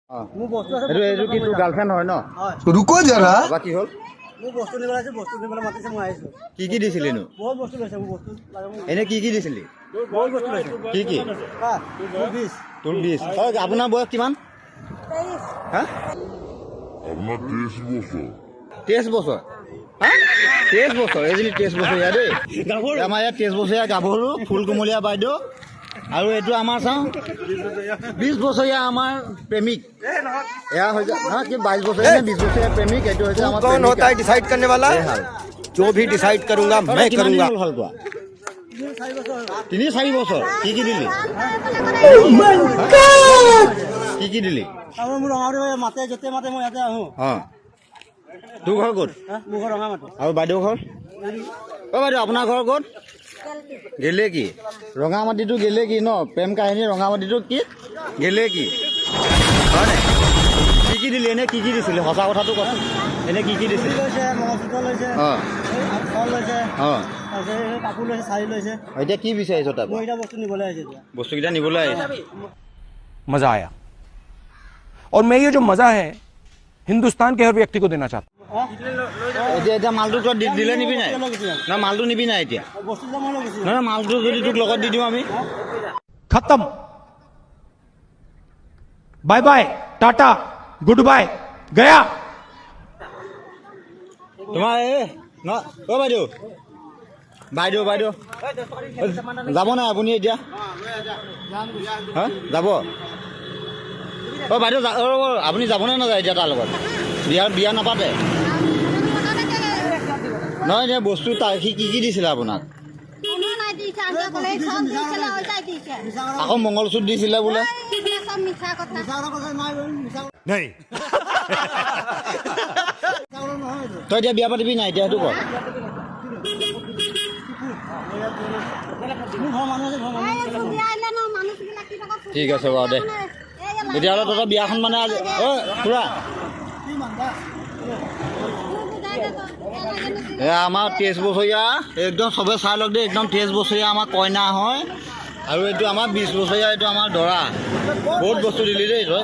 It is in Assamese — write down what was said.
গাৰ্লফ্ৰেণ্ড হয় ন? रुको जरा কি হ'ল? মোৰ বস্তু নিবলৈ আছে, বস্তু নিবলৈ মাতিছে, মই আহিছোঁ। কি দিছিলি নো? বহুত বস্তু লৈছে, মোৰ বস্তু লাগে মোক। এনে কি দিছিলি? বহুত বস্তু লৈছে। কি? তোৰ 20। হয়, আপোনাৰ বয়স কিমান? হা? আপনাৰ 23 বছৰ 23 বছৰ। হা? 23 বছৰ। এইজনী 23 বছৰীয়া দেই। আমাৰ ইয়াত 23 বছৰীয়া গাভৰু ফুল কোমলীয়া বাইদেউ। আৰু এইটো আমাৰ চাওঁ 20 বছৰীয়া আমাৰ প্ৰেমিক। এয়া হৈছে কি 22 বছৰীয়া নে 20 বছৰীয়া প্ৰেমিক। এইটো হৈছে আমাৰ कौन होता है डिसाइड करने वाला? जो भी डिसाइड करूंगा मैं करूंगा। ভাল পোৱা 3-4 বছৰ। কি দিলি? কি দিলি? মোৰ ৰঙামাটি মাতে, য'তে মাতে মই ইয়াতে আহোঁ। অঁ, তোৰ ঘৰ ক'ত? মোৰ ঘৰ ৰঙামাটি। আৰু বাইদেউ ঘৰ? অ' বাইদেউ আপোনাৰ ঘৰ ক'ত? গেলে কি? ৰঙামাটিটো গেলে কি ন? প্ৰেম কাহিনী ৰঙামাটিটো কি গেলে কি হয় নাই? কি দিলি? এনে কি দিছিলি? সঁচা কথাটো কচোন। এনে কি দিছিলি? লৈছে, মঙলসূত্ৰ লৈছে, অঁ ফল লৈছে, অঁ। তাৰপিছত কাপোৰ লৈছে, চাৰি লৈছে। এতিয়া কি বিচাৰিছ তাৰ মই এতিয়া বস্তু নিবলৈ আহিছোঁ এতিয়া। বস্তুকেইটা নিবলৈ আহিছে। मजा आया और मैं ये जो मजा है हिंदुस्तान के हर व्यक्ति को देना चाहता हूं। এতিয়া মালটো তই দিলে নিবি নাই? না মালটো নিবি নাই এতিয়া? বস্তু মই লৈ গৈছোঁ। নহয় মালটো যদি তোক লগত দি দিওঁ আমি? खत्म bye bye tata good bye गया তোমাৰ অ' বাইদেউ যাব নাই আপুনি এতিয়া? হা যাব? অ' বাইদেউ আপুনি যাবনে নাযায় এতিয়া তাৰ লগত? বিয়া নাপাতে? নহয় এতিয়া বস্তু সি কি দিছিলে আপোনাক? আকৌ মংগলসূত্ৰ দিছিলে বোলে? তই এতিয়া বিয়া পাতিবি নাই এতিয়া সেইটো ক? ঠিক আছে বাৰু দে। তেতিয়াহ'লে তহঁতৰ বিয়াখন মানে আজি খুৰা আমাৰ 23 বছৰীয়া একদম চবে চাই লওক দেই। একদম 23 বছৰীয়া আমাৰ কইনা হয়। আৰু এইটো আমাৰ 20 বছৰীয়া, এইটো আমাৰ দৰা। বহুত বস্তু দিলি দেই তই।